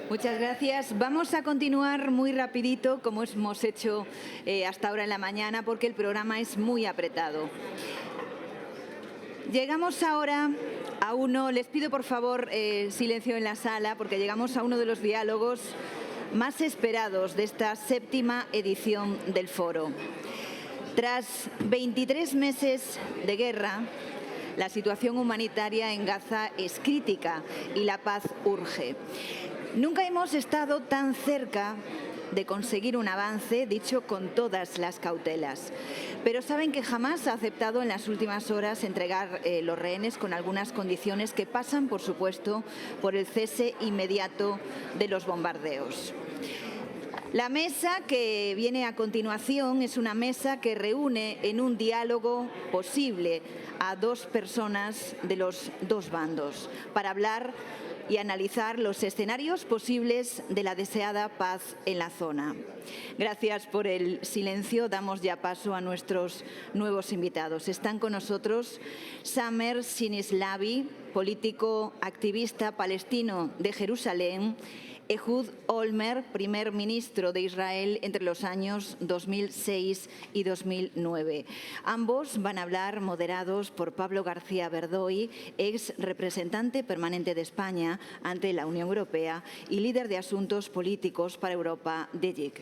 Muchas gracias. Vamos a continuar muy rapidito, como hemos hecho hasta ahora en la mañana, porque el programa es muy apretado. Llegamos ahora a uno, les pido por favor silencio en la sala, porque llegamos a uno de los diálogos más esperados de esta 7ª edición del foro. Tras 23 meses de guerra, la situación humanitaria en Gaza es crítica y la paz urge. Nunca hemos estado tan cerca de conseguir un avance, dicho con todas las cautelas. Pero saben que jamás ha aceptado en las últimas horas entregar los rehenes con algunas condiciones que pasan, por supuesto, por el cese inmediato de los bombardeos. La mesa que viene a continuación es una mesa que reúne en un diálogo posible a 2 personas de los 2 bandos para hablar y analizar los escenarios posibles de la deseada paz en la zona. Gracias por el silencio. Damos ya paso a nuestros nuevos invitados. Están con nosotros Samer Sinislavi, político activista palestino de Jerusalén, Ehud Olmert, primer ministro de Israel entre los años 2006 y 2009. Ambos van a hablar moderados por Pablo García Verdoy, ex representante permanente de España ante la Unión Europea y líder de asuntos políticos para Europa de JIC.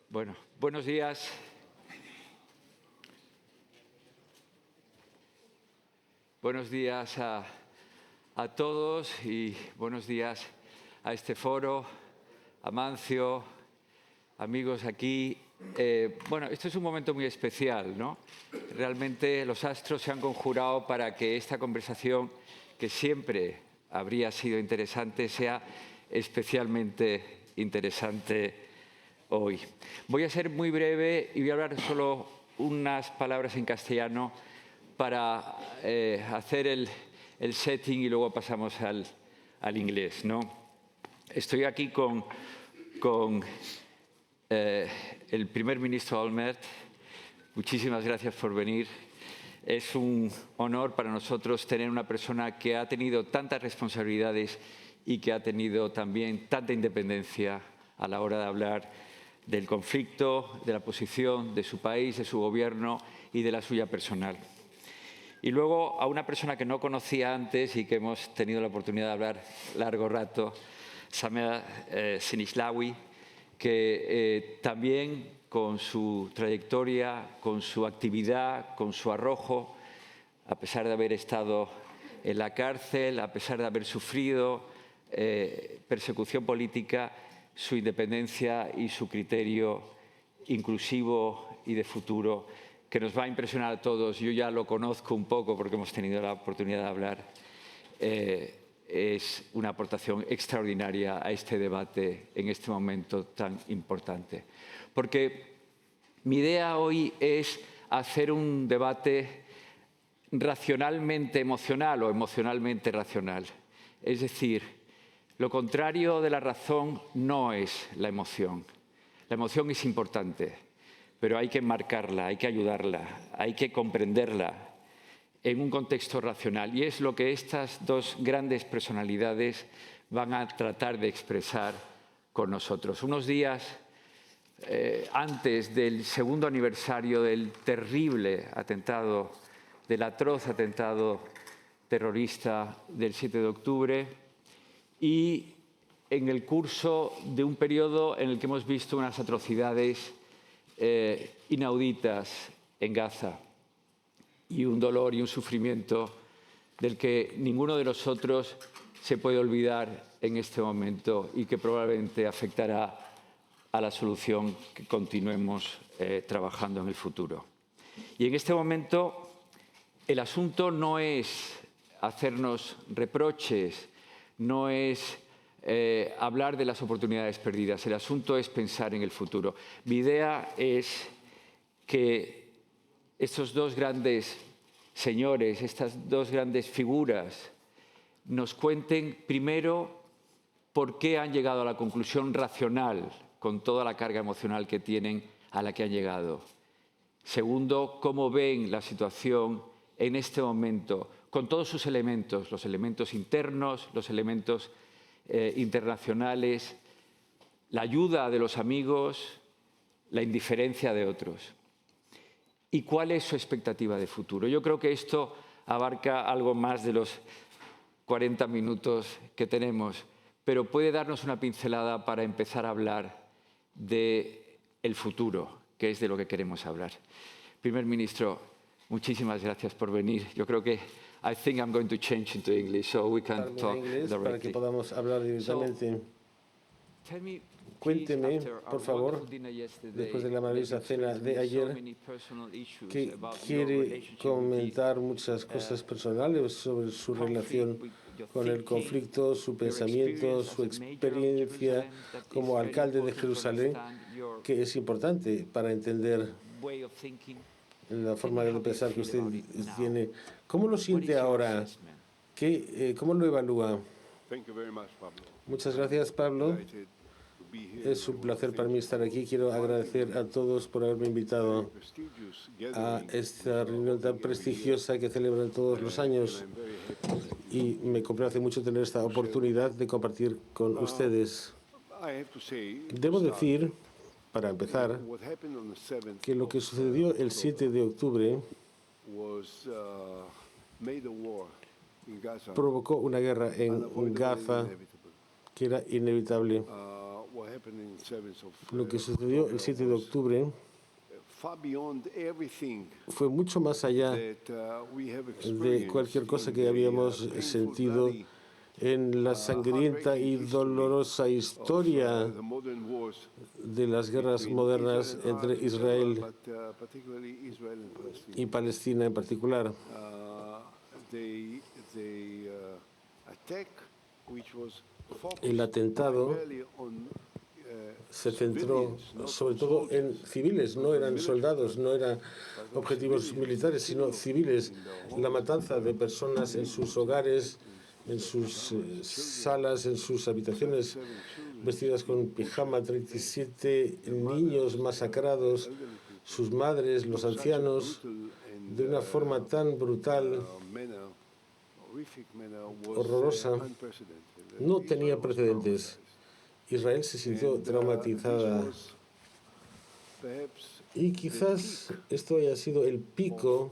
Bueno, buenos días. Buenos días a todos y buenos días a este foro, a Mancio, amigos aquí. Bueno, esto es un momento muy especial, ¿no? Realmente los astros se han conjurado para que esta conversación, que siempre habría sido interesante, sea especialmente interesante hoy. Voy a ser muy breve y voy a hablar solo unas palabras en castellano para hacer el setting y luego pasamos al inglés, ¿no? Estoy aquí con el primer ministro Olmert. Muchísimas gracias por venir. Es un honor para nosotros tener una persona que ha tenido tantas responsabilidades y que ha tenido también tanta independencia a la hora de hablar del conflicto, de la posición de su país, de su gobierno y de la suya personal. Y luego a una persona que no conocía antes y que hemos tenido la oportunidad de hablar largo rato, Samer Sinislavi, que también con su trayectoria, con su actividad, con su arrojo, a pesar de haber estado en la cárcel, a pesar de haber sufrido persecución política, su independencia y su criterio inclusivo y de futuro, que nos va a impresionar a todos. Yo ya lo conozco un poco porque hemos tenido la oportunidad de hablar. Es una aportación extraordinaria a este debate en este momento tan importante. Porque mi idea hoy es hacer un debate racionalmente emocional o emocionalmente racional. Es decir, lo contrario de la razón no es la emoción. La emoción es importante, pero hay que enmarcarla, hay que ayudarla, hay que comprenderla en un contexto racional. Y es lo que estas 2 grandes personalidades van a tratar de expresar con nosotros. Unos días antes del 2º aniversario del terrible atentado, del atroz atentado terrorista del 7 de octubre, y en el curso de un periodo en el que hemos visto unas atrocidades inauditas en Gaza y un dolor y un sufrimiento del que ninguno de nosotros se puede olvidar en este momento y que probablemente afectará a la solución que continuemos trabajando en el futuro. Y en este momento el asunto no es hacernos reproches, no es hablar de las oportunidades perdidas. El asunto es pensar en el futuro. Mi idea es que estos 2 grandes señores, estas 2 grandes figuras, nos cuenten primero por qué han llegado a la conclusión racional, con toda la carga emocional que tienen, a la que han llegado. Segundo, cómo ven la situación en este momento, con todos sus elementos, los elementos internos, los elementos internacionales, la ayuda de los amigos, la indiferencia de otros. ¿Y cuál es su expectativa de futuro? Yo creo que esto abarca algo más de los 40 minutos que tenemos, pero puede darnos una pincelada para empezar a hablar del futuro, que es de lo que queremos hablar. Primer ministro, muchísimas gracias por venir. Yo creo que I think I'm going to change into English so we can talk directly. Para que podamos hablar directamente. Cuénteme, por favor, después de la maravillosa cena de ayer, que quiere comentar muchas cosas personales sobre su relación con el conflicto, su pensamiento, su experiencia como alcalde de Jerusalén, que es importante para entender la forma de pensar que usted tiene. ¿Cómo lo siente ahora? ¿Cómo lo evalúa? Muchas gracias, Pablo. Es un placer para mí estar aquí. Quiero agradecer a todos por haberme invitado a esta reunión tan prestigiosa que celebran todos los años. Y me complace mucho tener esta oportunidad de compartir con ustedes. Debo decir, para empezar, que lo que sucedió el 7 de octubre provocó una guerra en Gaza que era inevitable. Lo que sucedió el 7 de octubre fue mucho más allá de cualquier cosa que habíamos sentido en la sangrienta y dolorosa historia de las guerras modernas entre Israel y Palestina en particular. El atentado se centró sobre todo en civiles, no eran soldados, no eran objetivos militares, sino civiles. La matanza de personas en sus hogares, en sus salas, en sus habitaciones, vestidas con pijama, 37 niños masacrados, sus madres, los ancianos, de una forma tan brutal, horrorosa, no tenía precedentes. Israel se sintió traumatizada y quizás esto haya sido el pico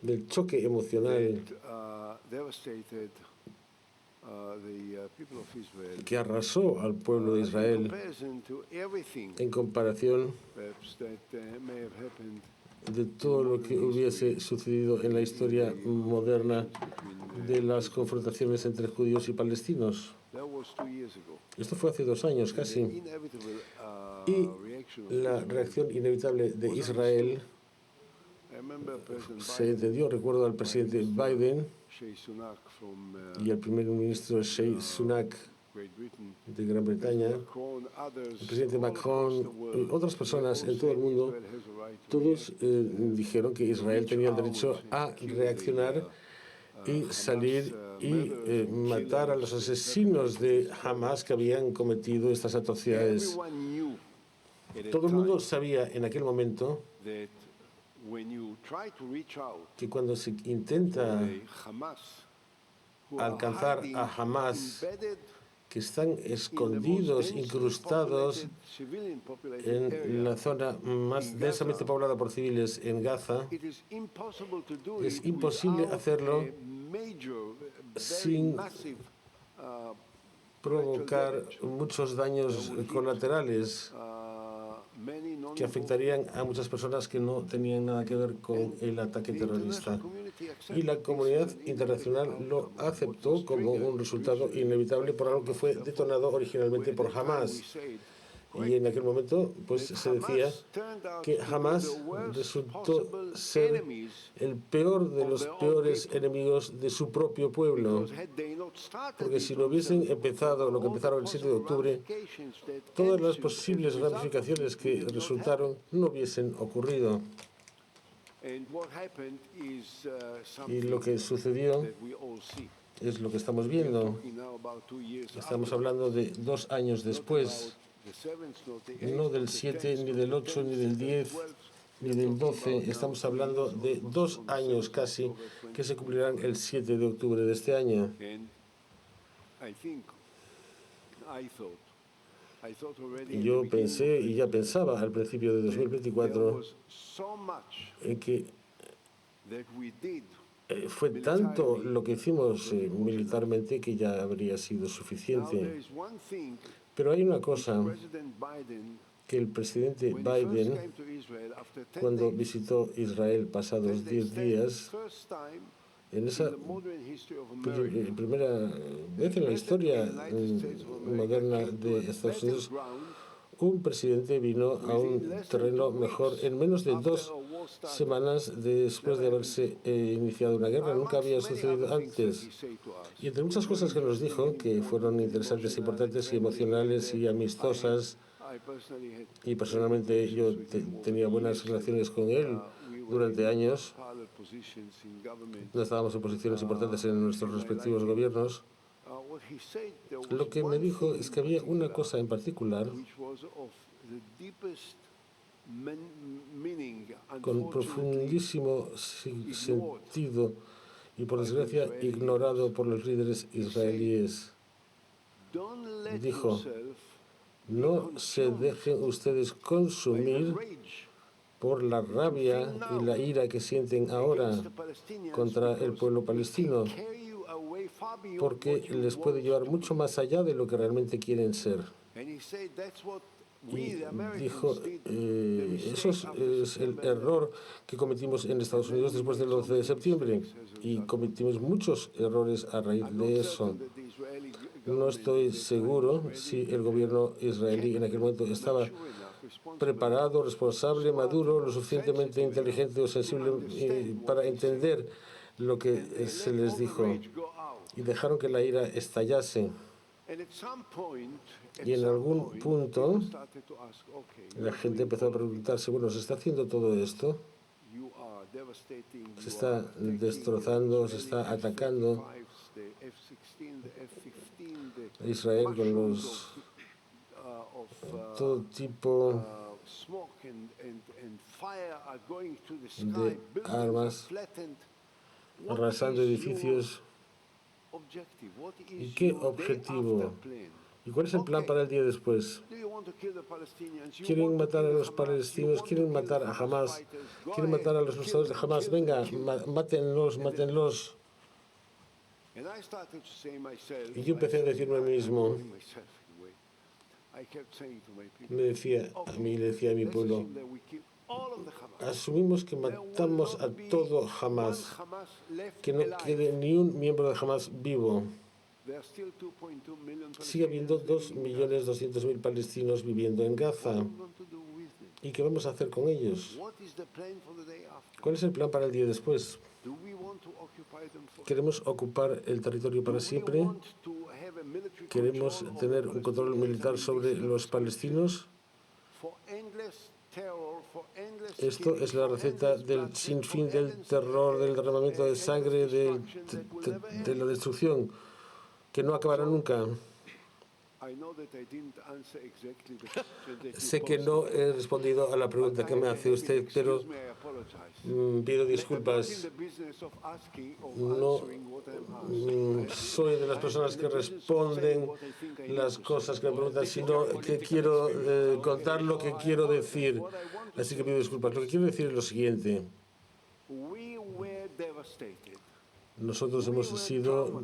del choque emocional que arrasó al pueblo de Israel en comparación de todo lo que hubiese sucedido en la historia moderna de las confrontaciones entre judíos y palestinos. Esto fue hace 2 años casi. Y la reacción inevitable de Israel se entendió. Recuerdo al presidente Biden y al primer ministro Rishi Sunak de Gran Bretaña, el presidente Macron y otras personas en todo el mundo, todos dijeron que Israel tenía el derecho a reaccionar y salir y matar a los asesinos de Hamas que habían cometido estas atrocidades. Todo el mundo sabía en aquel momento que cuando se intenta alcanzar a Hamas, que están escondidos, incrustados en la zona más densamente poblada por civiles en Gaza, es imposible hacerlo sin provocar muchos daños colaterales que afectarían a muchas personas que no tenían nada que ver con el ataque terrorista. Y la comunidad internacional lo aceptó como un resultado inevitable por algo que fue detonado originalmente por Hamas. Y en aquel momento pues, se decía que Hamas resultó ser el peor de los peores enemigos de su propio pueblo. Porque si no hubiesen empezado lo que empezaron el 7 de octubre, todas las posibles ramificaciones que resultaron no hubiesen ocurrido. Y lo que sucedió Es lo que estamos viendo. Estamos hablando de 2 años después, no del 7, ni del 8, ni del 10, ni del 12. Estamos hablando de 2 años casi que se cumplirán el 7 de octubre de este año. Yo pensé y ya pensaba al principio de 2024 en que fue tanto lo que hicimos militarmente que ya habría sido suficiente. Pero hay una cosa que el presidente Biden, cuando visitó Israel pasados 10 días, en esa primera vez en la historia moderna de Estados Unidos, un presidente vino a un terreno mejor en menos de 2 semanas después de haberse iniciado una guerra. Nunca había sucedido antes. Y entre muchas cosas que nos dijo, que fueron interesantes, importantes y emocionales y amistosas, y personalmente yo tenía buenas relaciones con él durante años, no estábamos en posiciones importantes en nuestros respectivos gobiernos. Lo que me dijo es que había una cosa en particular con profundísimo sentido y, por desgracia, ignorado por los líderes israelíes. Dijo: no se dejen ustedes consumir por la rabia y la ira que sienten ahora contra el pueblo palestino, porque les puede llevar mucho más allá de lo que realmente quieren ser. Y dijo, eso es el error que cometimos en Estados Unidos después del 11 de septiembre, y cometimos muchos errores a raíz de eso. No estoy seguro si el gobierno israelí en aquel momento estaba preparado, responsable, maduro, lo suficientemente inteligente o sensible para entender lo que se les dijo, y dejaron que la ira estallase. Y en algún punto la gente empezó a preguntarse, bueno, ¿se está haciendo todo esto? Se está destrozando, se está atacando a Israel con los todo tipo de armas, arrasando edificios. ¿Y qué objetivo? ¿Y cuál es el plan para el día después? ¿Quieren matar a los palestinos? ¿Quieren matar a Hamas? ¿Quieren matar a los luchadores de Hamas? Venga, mátenlos, mátenlos. Y yo empecé a decirme a mí mismo, le decía a mi pueblo, asumimos que matamos a todo Hamas, que no quede ni un miembro de Hamas vivo. Sigue habiendo 2.200.000 palestinos viviendo en Gaza. ¿Y qué vamos a hacer con ellos? ¿Cuál es el plan para el día después? ¿Queremos ocupar el territorio para siempre? ¿Queremos tener un control militar sobre los palestinos? Esto es la receta del sinfín del terror, del derramamiento de sangre, de la destrucción, que no acabará nunca. Sé que no he respondido a la pregunta que me hace usted, pero pido disculpas. No soy de las personas que responden las cosas que me preguntan, sino que quiero contar lo que quiero decir. Así que pido disculpas. Lo que quiero decir es lo siguiente. Nosotros hemos sido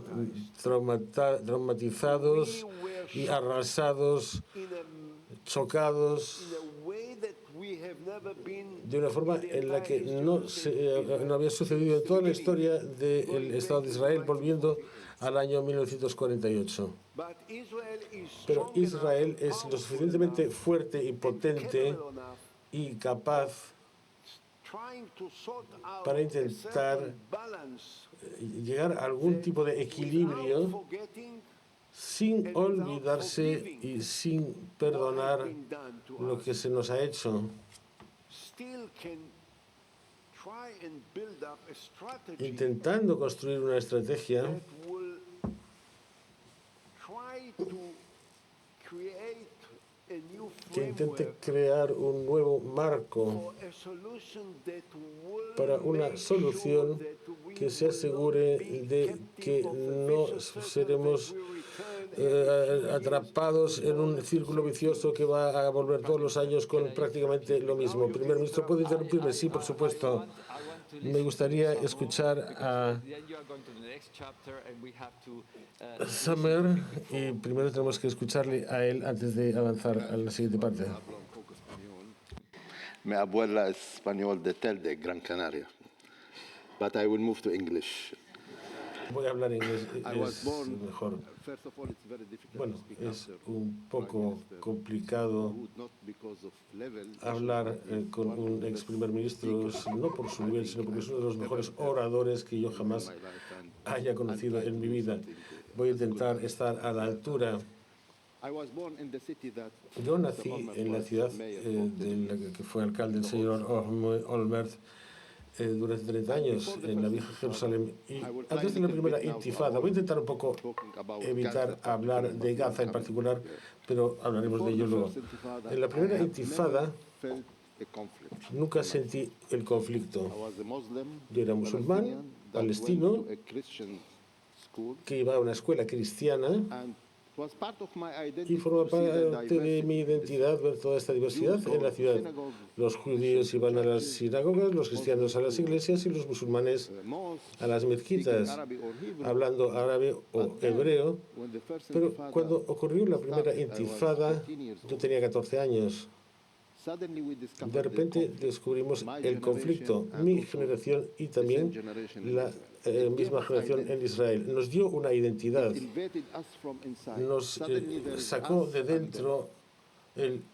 traumatizados y arrasados, chocados, de una forma en la que no había sucedido en toda la historia del Estado de Israel, volviendo al año 1948. Pero Israel es lo suficientemente fuerte y potente y capaz para intentar llegar a algún tipo de equilibrio sin olvidarse y sin perdonar lo que se nos ha hecho. Intentando construir una estrategia que intente crear un nuevo marco para una solución que se asegure de que no seremos atrapados en un círculo vicioso que va a volver todos los años con prácticamente lo mismo. Primer ministro, ¿puede interrumpirme? Sí, por supuesto. Me gustaría escuchar a Summer y primero tenemos que escucharle a él antes de avanzar a la siguiente parte. Mi abuela es español de Tel de Gran Canaria, but I will move to English. Voy a hablar inglés, es mejor. Bueno, es un poco complicado hablar con un ex primer ministro, no por su nivel, sino porque es uno de los mejores oradores que yo jamás haya conocido en mi vida. Voy a intentar estar a la altura. Yo nací en la ciudad de la que fue alcalde el señor Olmert durante 30 años en la vieja Jerusalén. Y antes de la primera intifada, voy a intentar un poco evitar hablar de Gaza en particular, pero hablaremos de ello luego. En la primera intifada nunca sentí el conflicto. Yo era musulmán, palestino, que iba a una escuela cristiana y forma parte de mi identidad ver toda esta diversidad en la ciudad. Los judíos iban a las sinagogas, los cristianos a las iglesias y los musulmanes a las mezquitas, hablando árabe o hebreo. Pero cuando ocurrió la primera intifada, yo tenía 14 años. De repente descubrimos el conflicto, mi generación y también la misma generación en Israel. Nos dio una identidad, nos sacó de dentro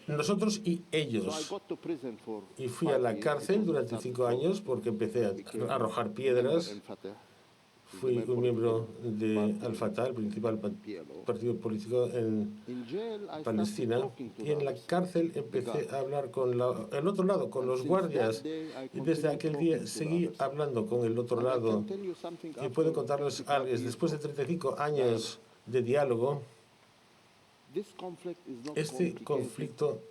nosotros y ellos. Y fui a la cárcel durante 5 años porque empecé a arrojar piedras. Fui un miembro de Al-Fatah, el principal partido político en Palestina, y en la cárcel empecé a hablar con el otro lado, con los guardias, y desde aquel día seguí hablando con el otro lado. Y puedo contarles algo, después de 35 años de diálogo, este conflicto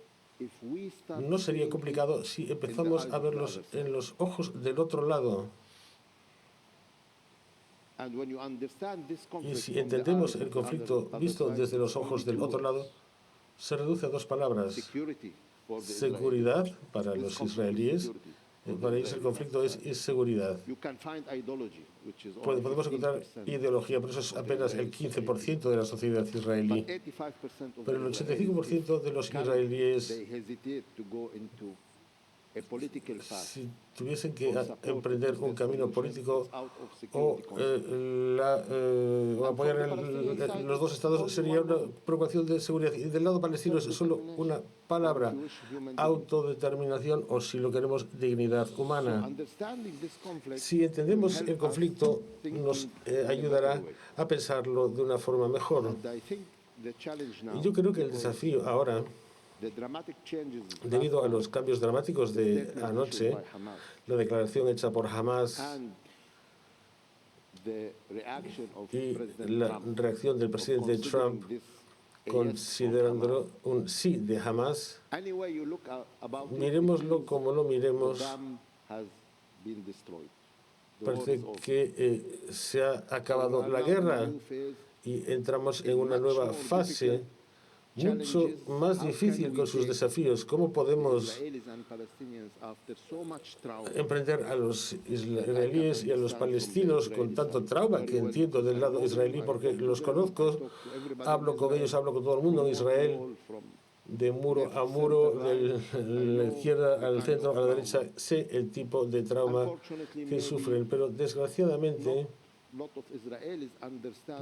no sería complicado si empezamos a verlos en los ojos del otro lado. Y si entendemos el conflicto visto desde los ojos del otro lado, se reduce a 2 palabras. Seguridad para los israelíes. Para ellos el conflicto es inseguridad. Podemos encontrar ideología, pero eso es apenas el 15% de la sociedad israelí. Pero el 85% de los israelíes, si tuviesen que emprender un camino político o apoyar los 2 estados, sería una preocupación de seguridad. Y del lado palestino es solo una palabra: autodeterminación, o si lo queremos, dignidad humana. Si entendemos el conflicto, nos ayudará a pensarlo de una forma mejor. Y yo creo que el desafío ahora, debido a los cambios dramáticos de anoche, la declaración hecha por Hamas y la reacción del presidente Trump considerándolo un sí de Hamas, miremoslo como lo miremos, parece que se ha acabado la guerra y entramos en una nueva fase mucho más difícil con sus desafíos. ¿Cómo podemos emprender a los israelíes y a los palestinos con tanto trauma que entiendo del lado israelí, porque los conozco, hablo con ellos, hablo con todo el mundo en Israel, de muro a muro, de la izquierda al centro, a la derecha, sé el tipo de trauma que sufren, pero desgraciadamente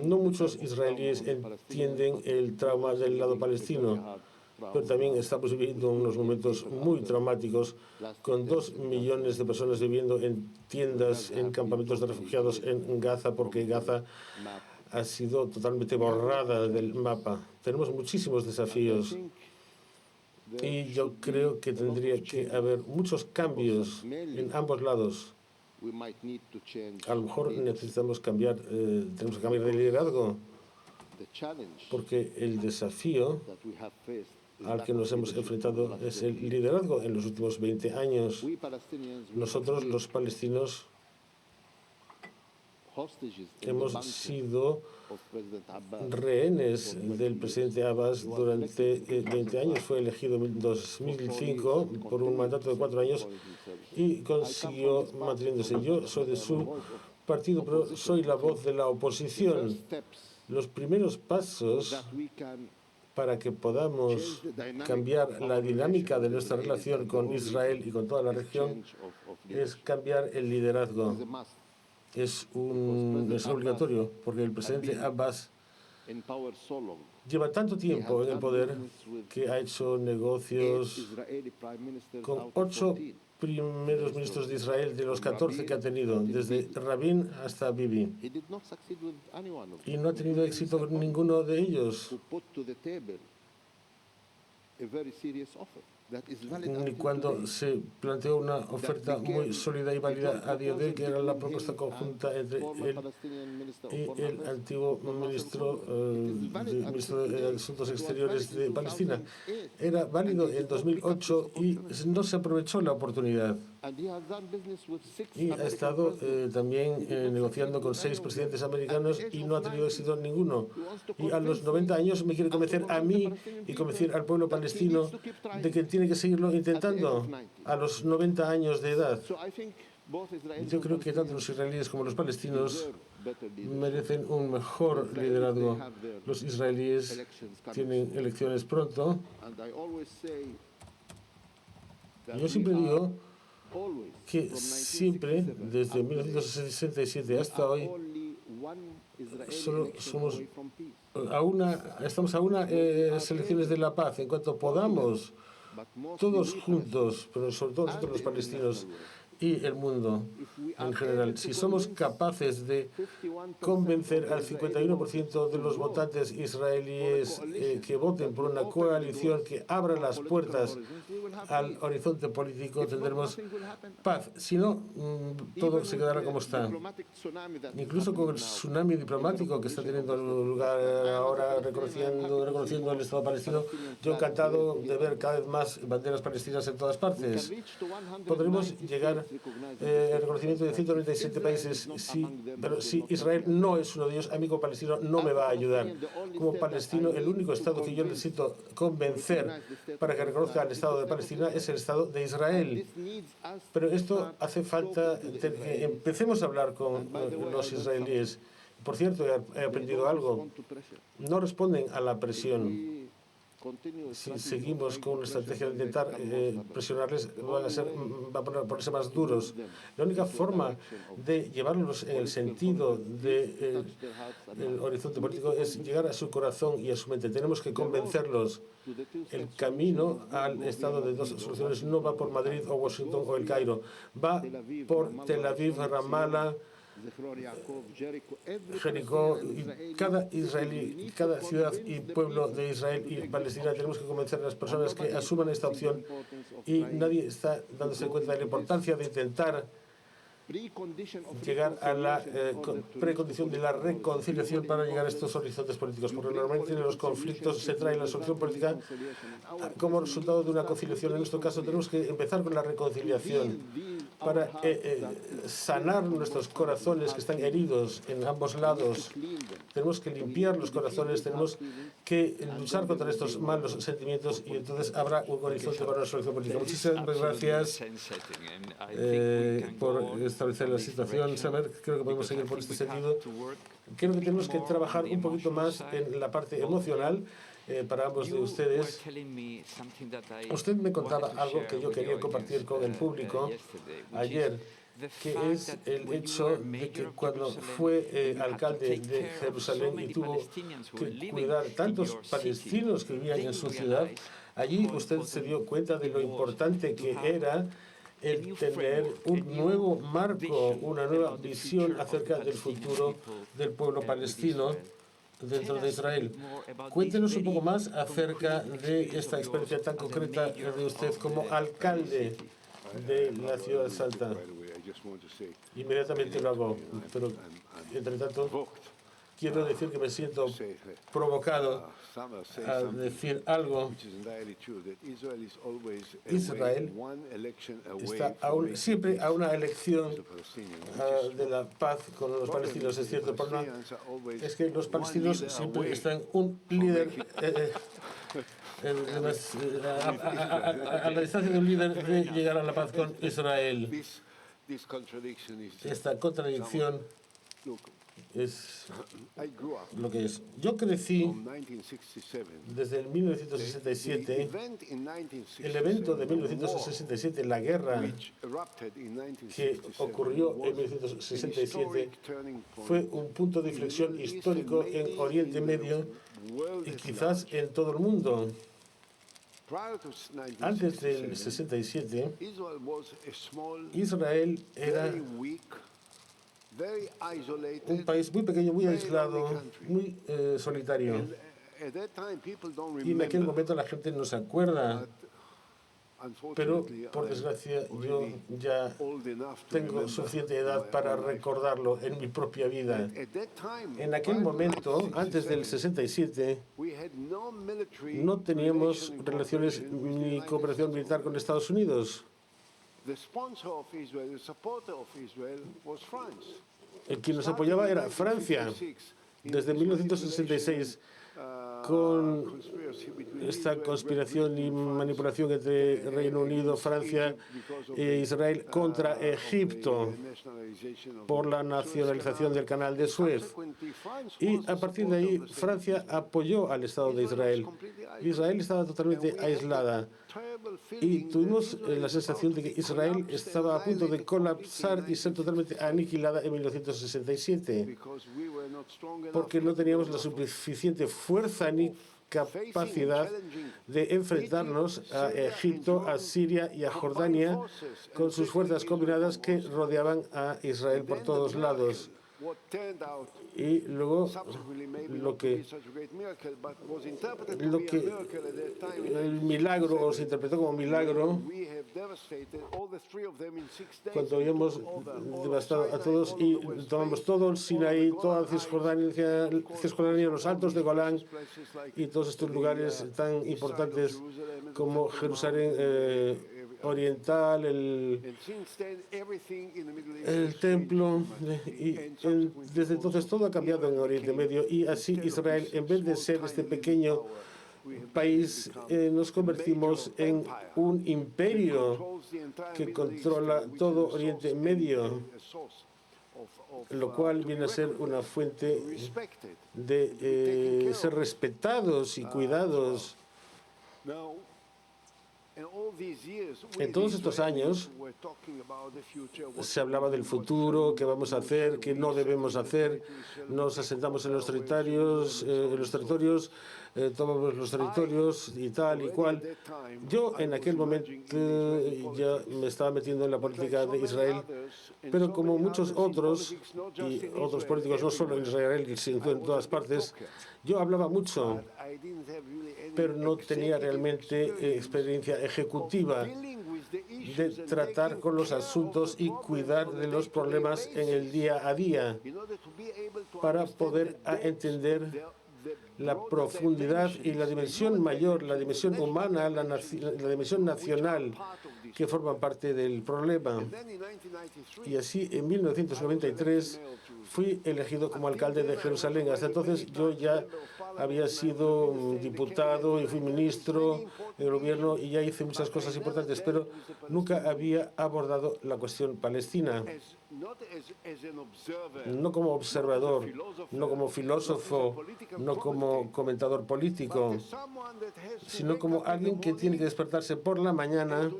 no muchos israelíes entienden el trauma del lado palestino, pero también estamos viviendo unos momentos muy traumáticos con 2 millones de personas viviendo en tiendas, en campamentos de refugiados en Gaza, porque Gaza ha sido totalmente borrada del mapa. Tenemos muchísimos desafíos y yo creo que tendría que haber muchos cambios en ambos lados. A lo mejor necesitamos cambiar, tenemos que cambiar de liderazgo, porque el desafío al que nos hemos enfrentado es el liderazgo en los últimos 20 años. Nosotros, los palestinos, hemos sido rehenes del presidente Abbas durante 20 años. Fue elegido en 2005 por un mandato de 4 años y consiguió manteniéndose. Yo soy de su partido, pero soy la voz de la oposición. Los primeros pasos para que podamos cambiar la dinámica de nuestra relación con Israel y con toda la región es cambiar el liderazgo. Es obligatorio, porque el presidente Abbas lleva tanto tiempo en el poder que ha hecho negocios con 8 primeros ministros de Israel de los 14 que ha tenido, desde Rabin hasta Bibi. Y no ha tenido éxito con ninguno de ellos. Ni cuando se planteó una oferta muy sólida y válida a día de hoy, que era la propuesta conjunta entre él y el antiguo ministro de Asuntos Exteriores de Palestina. Era válido en 2008 y no se aprovechó la oportunidad. Y ha estado también negociando con 6 presidentes americanos y no ha tenido éxito ninguno. Y a los 90 años me quiere convencer a mí y convencer al pueblo palestino de que tiene que seguirlo intentando a los 90 años de edad. Yo creo que tanto los israelíes como los palestinos merecen un mejor liderazgo. Los israelíes tienen elecciones pronto. Yo siempre digo que siempre, desde 1967 hasta hoy, estamos a unas elecciones de la paz. En cuanto podamos, todos juntos, pero sobre todo nosotros los palestinos y el mundo en general, si somos capaces de convencer al 51% de los votantes israelíes que voten por una coalición que abra las puertas al horizonte político, tendremos paz. Si no, todo se quedará como está. Incluso con el tsunami diplomático que está teniendo lugar ahora reconociendo el Estado palestino, yo encantado de ver cada vez más banderas palestinas en todas partes. Podremos llegar el reconocimiento de 197 países, pero si Israel no es uno de ellos, a mí como palestino no me va a ayudar. Como palestino, el único Estado que yo necesito convencer para que reconozca el Estado de Palestina es el Estado de Israel. Pero esto hace falta que empecemos a hablar con los israelíes. Por cierto, he aprendido algo. No responden a la presión. Si seguimos con una estrategia de intentar presionarles, van a ponerse más duros. La única forma de llevarlos en el sentido del horizonte político es llegar a su corazón y a su mente. Tenemos que convencerlos. El camino al estado de 2 soluciones no va por Madrid o Washington o el Cairo. Va por Tel Aviv, Ramallah, Jericó, y cada israelí, cada ciudad y pueblo de Israel y Palestina. Tenemos que convencer a las personas que asuman esta opción, y nadie está dándose cuenta de la importancia de intentar llegar a la precondición de la reconciliación para llegar a estos horizontes políticos, porque normalmente en los conflictos se trae la solución política como resultado de una conciliación. En nuestro caso tenemos que empezar con la reconciliación para sanar nuestros corazones que están heridos en ambos lados. Tenemos que limpiar los corazones, tenemos que luchar contra estos malos sentimientos, y entonces habrá un horizonte para una solución política. Muchísimas gracias por establecer la situación. Saber, creo que podemos seguir por este sentido. Creo que tenemos que trabajar un poquito más en la parte emocional para ambos de ustedes. Usted me contaba algo que yo quería compartir con el público ayer, que es el hecho de que cuando fue alcalde de Jerusalén y tuvo que cuidar tantos palestinos que vivían en su ciudad, allí usted se dio cuenta de lo importante que era el tener un nuevo marco, una nueva visión acerca del futuro del pueblo palestino dentro de Israel. Cuéntenos un poco más acerca de esta experiencia tan concreta de usted como alcalde de la ciudad de Salta. Inmediatamente lo hago, pero entre tanto quiero decir que me siento provocado a decir algo. Israel está siempre a una elección de la paz con los palestinos. Es cierto, el problema es que los palestinos siempre están un líder a la distancia de un líder de llegar a la paz con Israel. Esta contradicción es lo que es. Yo crecí desde el 1967, el evento de 1967, la guerra que ocurrió en 1967, fue un punto de inflexión histórico en Oriente Medio y quizás en todo el mundo. Antes del 67, Israel era un país muy pequeño, muy aislado, muy solitario. Y en aquel momento la gente no se acuerda. Pero, por desgracia, yo ya tengo suficiente edad para recordarlo en mi propia vida. En aquel momento, antes del 67, no teníamos relaciones ni cooperación militar con Estados Unidos. El que nos apoyaba era Francia. Desde 1966, con esta conspiración y manipulación entre Reino Unido, Francia e Israel contra Egipto por la nacionalización del canal de Suez. Y a partir de ahí, Francia apoyó al Estado de Israel. Israel estaba totalmente aislada. Y tuvimos la sensación de que Israel estaba a punto de colapsar y ser totalmente aniquilada en 1967, porque no teníamos la suficiente fuerza ni capacidad de enfrentarnos a Egipto, a Siria y a Jordania con sus fuerzas combinadas que rodeaban a Israel por todos lados. Y luego el milagro, o se interpretó como milagro, cuando habíamos devastado a todos y tomamos todo el Sinaí, toda Cisjordania, los altos de Golán y todos estos lugares tan importantes como Jerusalén oriental, el templo, y desde entonces todo ha cambiado en Oriente Medio, y así Israel, en vez de ser este pequeño país, nos convertimos en un imperio que controla todo Oriente Medio, lo cual viene a ser una fuente de ser respetados y cuidados. En todos estos años se hablaba del futuro, qué vamos a hacer, qué no debemos hacer. Nos asentamos en los territorios, tomamos los territorios y tal y cual. Yo en aquel momento ya me estaba metiendo en la política de Israel, pero como muchos otros, y otros políticos, no solo en Israel, sino en todas partes, yo hablaba mucho, pero no tenía realmente experiencia ejecutiva de tratar con los asuntos y cuidar de los problemas en el día a día para poder entender la profundidad y la dimensión mayor, la dimensión humana, la dimensión nacional que forman parte del problema. Y así, en 1993, fui elegido como alcalde de Jerusalén. Hasta entonces yo ya había sido diputado y fui ministro en el gobierno y ya hice muchas cosas importantes, pero nunca había abordado la cuestión palestina. No como observador, no como filósofo, no como comentador político, sino como alguien que tiene que despertarse por la mañana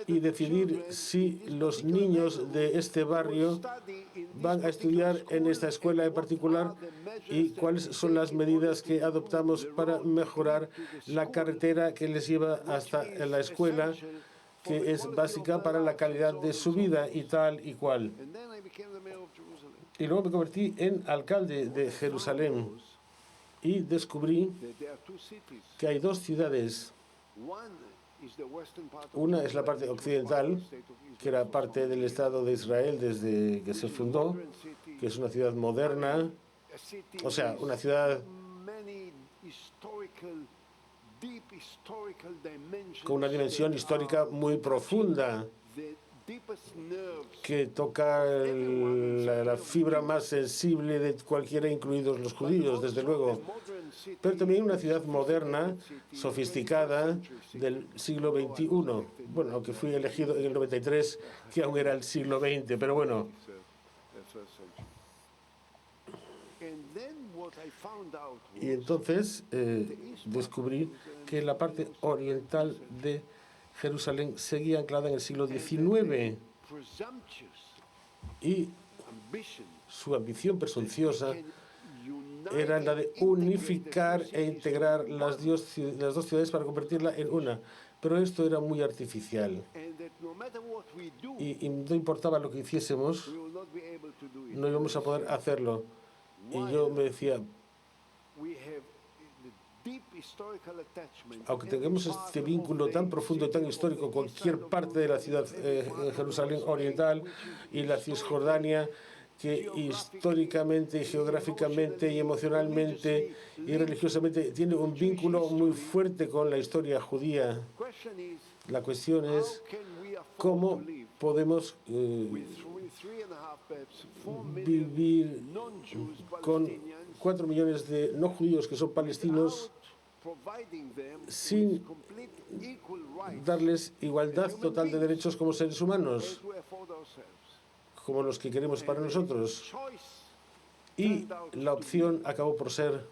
y decidir si los niños de este barrio van a estudiar en esta escuela en particular y cuáles son las medidas que adoptamos para mejorar la carretera que les lleva hasta la escuela, que es básica para la calidad de su vida y tal y cual. Y luego me convertí en alcalde de Jerusalén y descubrí que hay dos ciudades. Una es la parte occidental, que era parte del Estado de Israel desde que se fundó, que es una ciudad moderna, O sea, una ciudad con una dimensión histórica muy profunda, que toca la fibra más sensible de cualquiera, incluidos los judíos, desde luego. Pero también una ciudad moderna, sofisticada, del siglo XXI. Bueno, aunque fui elegido en el 93, que aún era el siglo XX, pero bueno. Y entonces descubrí que la parte oriental de Jerusalén seguía anclada en el siglo XIX y su ambición presunciosa era la de unificar e integrar las dos ciudades para convertirla en una. Pero esto era muy artificial y no importaba lo que hiciésemos, no íbamos a poder hacerlo. Y yo me decía, aunque tengamos este vínculo tan profundo y tan histórico con cualquier parte de la ciudad Jerusalén Oriental y la Cisjordania, que históricamente y geográficamente y emocionalmente y religiosamente tiene un vínculo muy fuerte con la historia judía. La cuestión es cómo podemos vivir con 4 millones de no judíos que son palestinos sin darles igualdad total de derechos como seres humanos, como los que queremos para nosotros. Y la opción acabó por ser: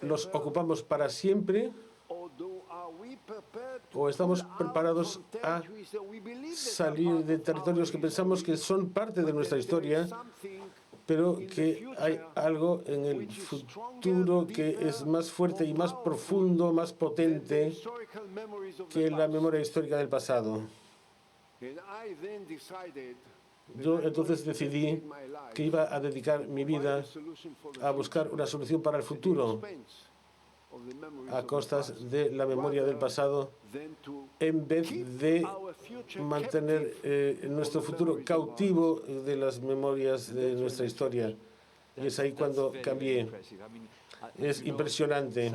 ¿los ocupamos para siempre o estamos preparados a salir de territorios que pensamos que son parte de nuestra historia, pero que hay algo en el futuro que es más fuerte y más profundo, más potente que la memoria histórica del pasado? Yo entonces decidí que iba a dedicar mi vida a buscar una solución para el futuro a costas de la memoria del pasado, en vez de mantener nuestro futuro cautivo de las memorias de nuestra historia. Y es ahí cuando cambié. Es impresionante.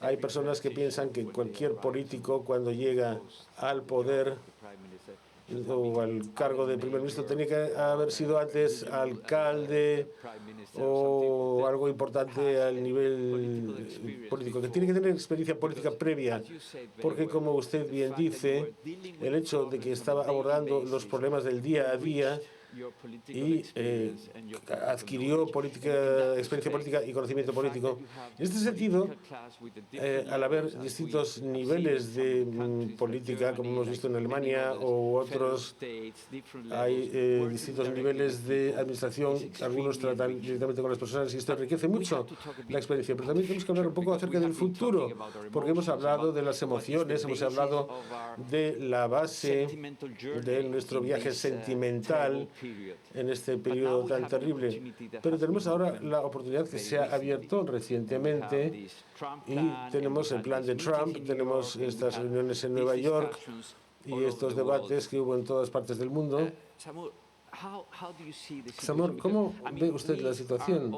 Hay personas que piensan que cualquier político, cuando llega al poder o al cargo de primer ministro, tenía que haber sido antes alcalde o algo importante al nivel político, que tiene que tener experiencia política previa, porque, como usted bien dice, el hecho de que estaba abordando los problemas del día a día y adquirió experiencia política y conocimiento político. En este sentido, al haber distintos niveles de política, como hemos visto en Alemania u otros, hay distintos niveles de administración. Algunos tratan directamente con las personas y esto enriquece mucho la experiencia. Pero también tenemos que hablar un poco acerca del futuro, porque hemos hablado de las emociones, hemos hablado de la base de nuestro viaje sentimental en este periodo tan terrible. Pero tenemos ahora la oportunidad que se ha abierto recientemente y tenemos el plan de Trump, tenemos estas reuniones en Nueva York y estos debates que hubo en todas partes del mundo. Samur, ¿cómo ve usted la situación?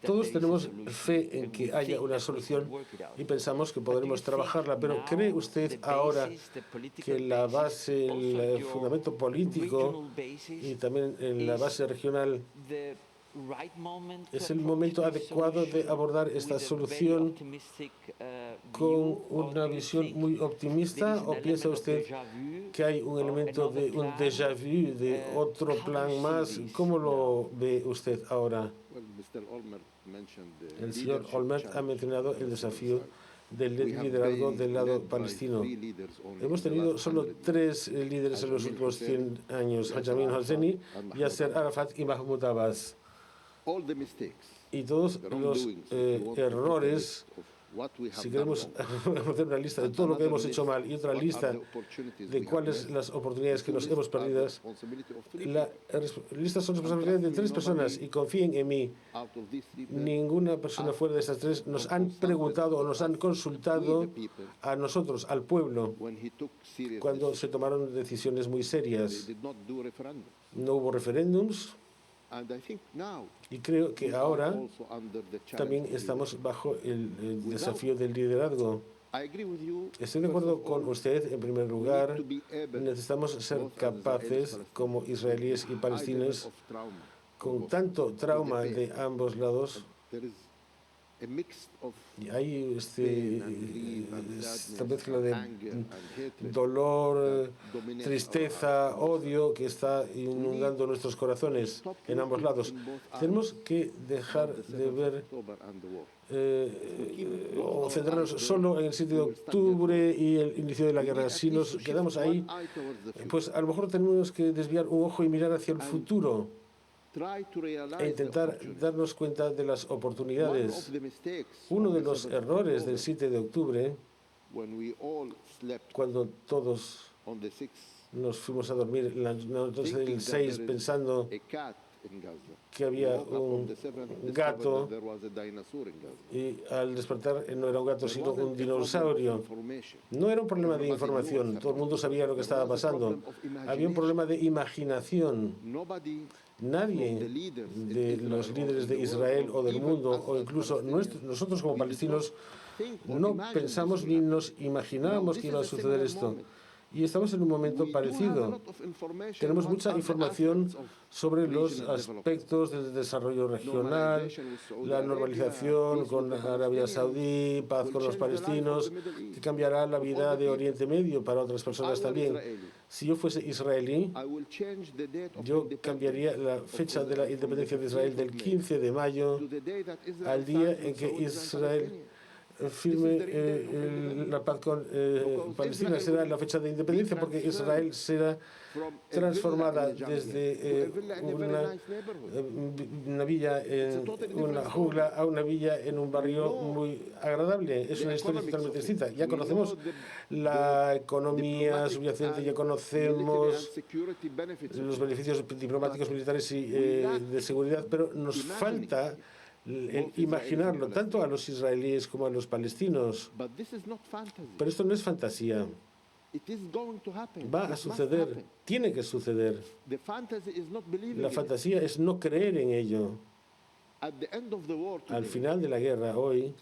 Todos tenemos fe en que haya una solución y pensamos que podremos trabajarla, pero ¿cree usted ahora que la base, el fundamento político y también en la base regional es el momento adecuado de abordar esta solución con una visión muy optimista, o piensa usted que hay un elemento de un déjà vu, de otro plan más? ¿Cómo lo ve usted ahora? El señor Olmert ha mencionado el desafío del liderazgo del lado palestino. Hemos tenido solo 3 líderes en los últimos 100 años: Benjamin Hosseini, Yasser Arafat y Mahmoud Abbas. Y todos los errores, si queremos hacer una lista de todo lo que hemos hecho mal y otra lista de cuáles las oportunidades que nos hemos perdido, la lista son responsabilidades de 3 personas, y confíen en mí, ninguna persona fuera de estas 3 nos han preguntado o nos han consultado a nosotros, al pueblo, cuando se tomaron decisiones muy serias. no hubo referéndums. Y creo que ahora también estamos bajo el desafío del liderazgo. Estoy de acuerdo con usted, en primer lugar, necesitamos ser capaces, como israelíes y palestinos, con tanto trauma de ambos lados, y hay esta mezcla de dolor, tristeza, odio que está inundando nuestros corazones en ambos lados. Tenemos que dejar de ver o centrarnos solo en el 7 de octubre y el inicio de la guerra. Si nos quedamos ahí, pues a lo mejor tenemos que desviar un ojo y mirar hacia el futuro e intentar darnos cuenta de las oportunidades. Uno de los errores del 7 de octubre, cuando todos nos fuimos a dormir la noche del 6 pensando que había un gato, y al despertar no era un gato sino un dinosaurio. No era un problema de información, todo el mundo sabía lo que estaba pasando. Había un problema de imaginación. Nadie de los líderes de Israel o del mundo, o incluso nosotros como palestinos, no pensamos ni nos imaginábamos que iba a suceder esto. Y estamos en un momento parecido. Tenemos mucha información sobre los aspectos del desarrollo regional, la normalización con Arabia Saudí, paz con los palestinos, que cambiará la vida de Oriente Medio para otras personas también. Si yo fuese israelí, yo cambiaría la fecha de la independencia de Israel del 15 de mayo al día en que Israel firme la paz con Palestina. Será la fecha de independencia porque Israel será transformada desde una villa en una jungla a una villa en un barrio muy agradable. Es una historia totalmente distinta. Ya conocemos la economía subyacente, ya conocemos los beneficios diplomáticos, militares y de seguridad, pero nos falta imaginarlo tanto a los israelíes como a los palestinos. Pero esto no es fantasía. Va a suceder, tiene que suceder. La fantasía es no creer en ello. Al final de la guerra, hoy,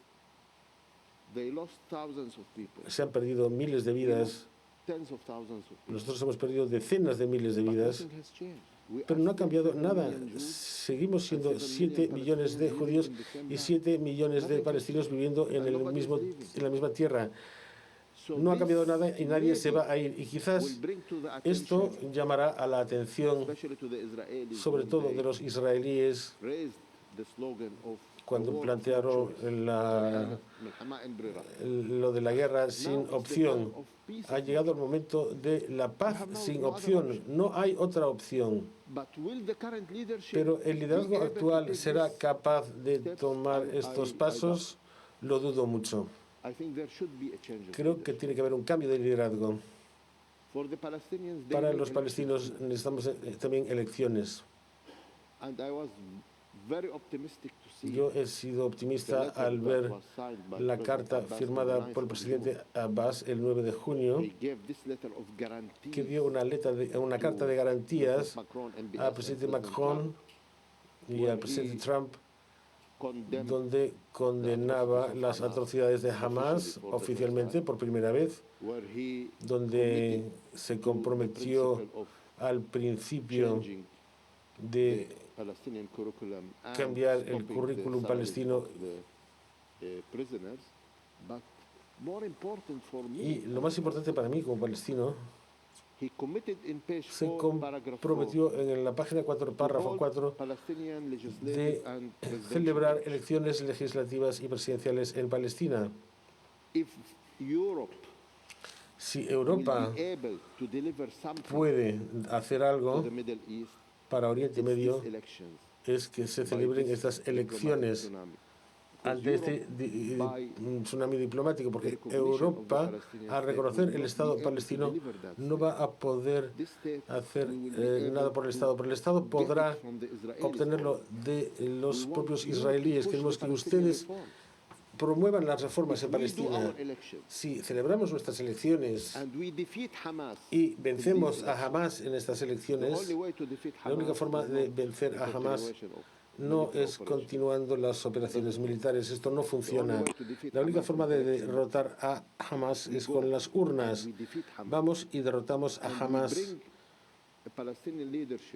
se han perdido miles de vidas. Nosotros hemos perdido decenas de miles de vidas. Pero no ha cambiado nada. Seguimos siendo 7 millones de judíos y 7 millones de palestinos viviendo en la misma tierra. No ha cambiado nada y nadie se va a ir. Y quizás esto llamará a la atención, sobre todo de los israelíes, cuando plantearon lo de la guerra sin opción. Ha llegado el momento de la paz sin opción. No hay otra opción. Pero el liderazgo actual será capaz de tomar estos pasos. Lo dudo mucho. Creo que tiene que haber un cambio de liderazgo. Para los palestinos necesitamos también elecciones. Yo he sido optimista al ver la carta firmada por el presidente Abbas el 9 de junio, que dio una carta de garantías al presidente Macron y al presidente Trump, donde condenaba las atrocidades de Hamas oficialmente por primera vez, donde se comprometió al principio de cambiar el currículum palestino. Y lo más importante para mí como palestino, se comprometió en la página 4, párrafo 4, de celebrar elecciones legislativas y presidenciales en Palestina. Si Europa puede hacer algo para Oriente Medio, es que se celebren estas elecciones ante este tsunami diplomático, porque Europa, al reconocer el Estado palestino, no va a poder hacer nada por el Estado, pero el Estado podrá obtenerlo de los propios israelíes. Queremos que ustedes promuevan las reformas en Palestina. Si celebramos nuestras elecciones y vencemos a Hamas en estas elecciones, la única forma de vencer a Hamas no es continuando las operaciones militares. Esto no funciona. La única forma de derrotar a Hamas es con las urnas. Vamos y derrotamos a Hamas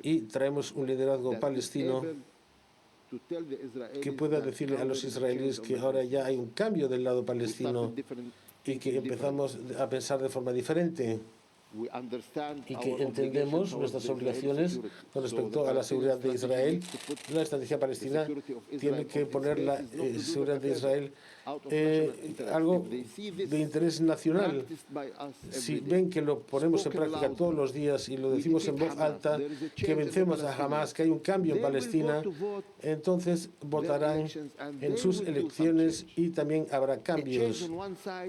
y traemos un liderazgo palestino que pueda decirle a los israelíes que ahora ya hay un cambio del lado palestino y que empezamos a pensar de forma diferente y que entendemos nuestras obligaciones con respecto a la seguridad de Israel. La estrategia palestina tiene que poner la seguridad de Israel algo de interés nacional. Si ven que lo ponemos en práctica todos los días y lo decimos en voz alta, que vencemos a Hamas, que hay un cambio en Palestina, entonces votarán en sus elecciones y también habrá cambios.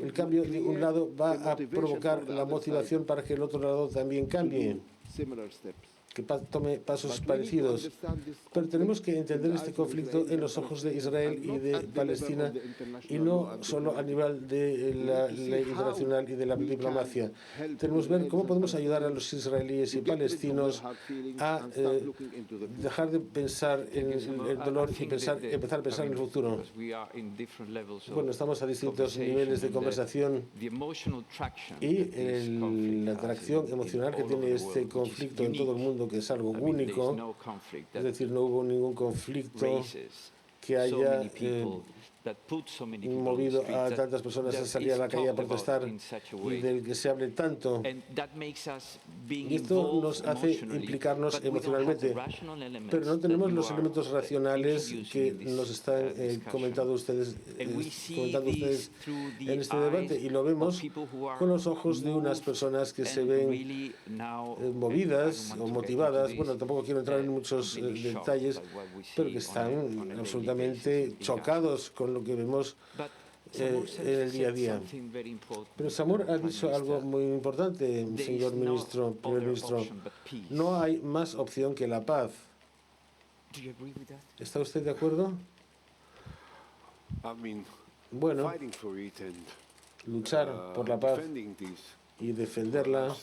El cambio de un lado va a provocar la motivación para que el otro lado también cambie, que tome pasos parecidos. Pero tenemos que entender este conflicto en los ojos de Israel y de Palestina y no solo a nivel de la ley internacional y de la diplomacia. Tenemos que ver cómo podemos ayudar a los israelíes y palestinos a dejar de pensar en el dolor y empezar a pensar en el futuro. Bueno, estamos a distintos niveles de conversación y la atracción emocional que tiene este conflicto en todo el mundo, que es algo único, es decir, no hubo ningún conflicto que haya movido a tantas personas a salir a la calle a protestar y del que se hable tanto. Y esto nos hace implicarnos emocionalmente, pero no tenemos los elementos racionales que nos están comentando ustedes en este debate, y lo vemos con los ojos de unas personas que se ven movidas o motivadas. Bueno, tampoco quiero entrar en muchos detalles, pero que están absolutamente chocados con lo que vemos en el día a día. Pero Samur ha dicho algo muy importante, señor ministro, primer ministro. No hay más opción que la paz. ¿Está usted de acuerdo? Bueno, luchar por la paz y defenderla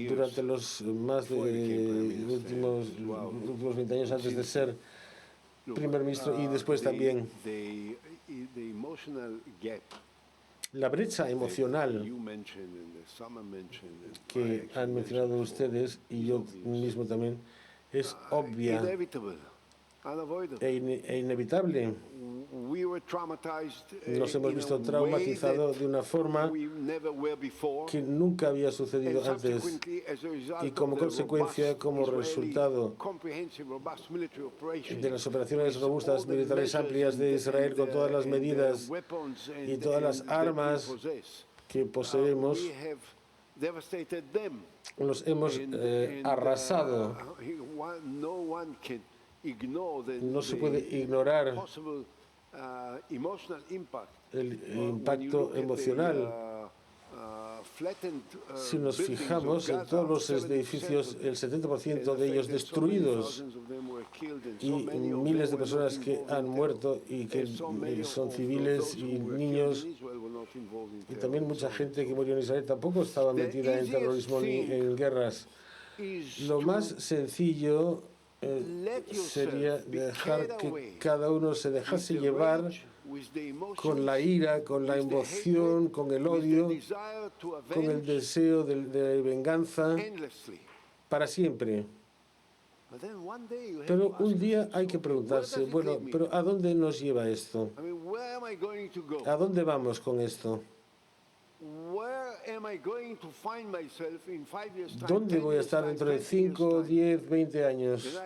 durante los más de últimos 20 años antes de ser primer ministro y después también la brecha emocional que han mencionado ustedes y yo mismo también es obvia e inevitable. Nos hemos visto traumatizados de una forma que nunca había sucedido antes, y como consecuencia, como resultado de las operaciones robustas militares amplias de Israel, con todas las medidas y todas las armas que poseemos, los hemos arrasado. No se puede ignorar el impacto emocional. Si nos fijamos en todos los edificios, el 70% de ellos destruidos y miles de personas que han muerto y que son civiles y niños, y también mucha gente que murió en Israel tampoco estaba metida en terrorismo ni en guerras. Lo más sencillo sería dejar que cada uno se dejase llevar con la ira, con la emoción, con el odio, con el deseo de venganza para siempre. Pero un día hay que preguntarse, bueno, pero ¿a dónde nos lleva esto? ¿A dónde vamos con esto? ¿Dónde voy a estar dentro de 5, 10, 20 años?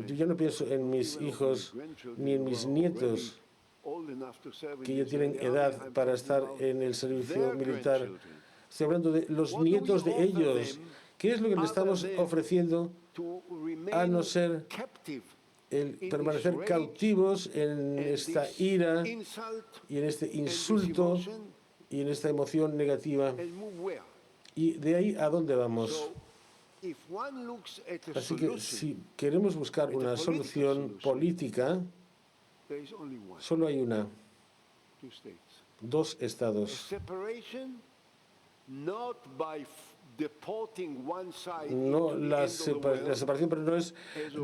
Yo ya no pienso en mis hijos ni en mis nietos, que ya tienen edad para estar en el servicio militar. Estoy hablando de los nietos de ellos. ¿Qué es lo que le estamos ofreciendo a no ser el permanecer cautivos en esta ira y en este insulto y en esta emoción negativa? ¿Y de ahí a dónde vamos? Así que si queremos buscar una solución política, Solo hay una. Dos estados. No la separación, pero no es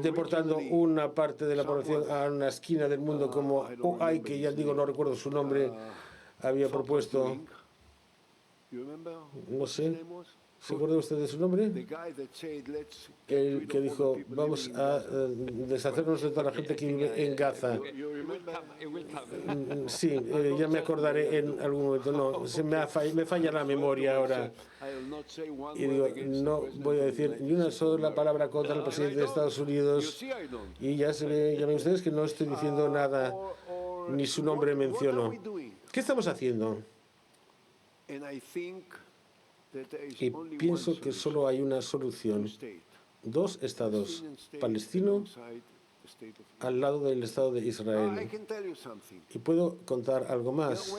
deportando una parte de la población a una esquina del mundo como OAI, que ya digo, no recuerdo su nombre, había propuesto. No sé. ¿Se acuerda usted de su nombre? El que dijo, vamos a deshacernos de toda la gente que vive en Gaza. Sí, ya me acordaré en algún momento. No, me falla la memoria ahora. Y digo, no voy a decir ni una sola palabra contra el presidente de Estados Unidos. Y ya ven ustedes que no estoy diciendo nada, ni su nombre menciono. ¿Qué estamos haciendo? Y pienso que solo hay una solución. Dos estados, palestino al lado del Estado de Israel. Y puedo contar algo más.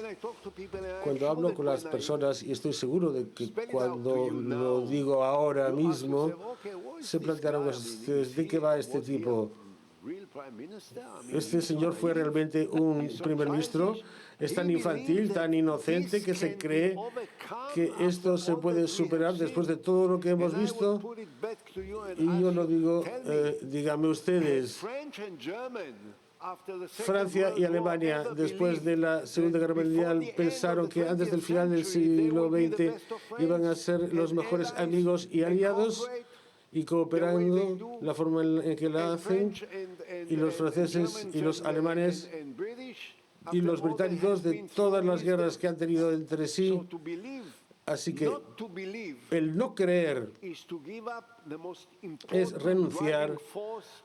Cuando hablo con las personas, y estoy seguro de que cuando lo digo ahora mismo, se plantearán ustedes, ¿de qué va este tipo? Este señor fue realmente un primer ministro. Es tan infantil, tan inocente, que se cree que esto se puede superar después de todo lo que hemos visto. Y yo lo digo, díganme ustedes, Francia y Alemania, después de la Segunda Guerra Mundial, pensaron que antes del final del siglo XX iban a ser los mejores amigos y aliados, y cooperando la forma en que la hacen, y los franceses y los alemanes y los británicos de todas las guerras que han tenido entre sí. Así que el no creer es renunciar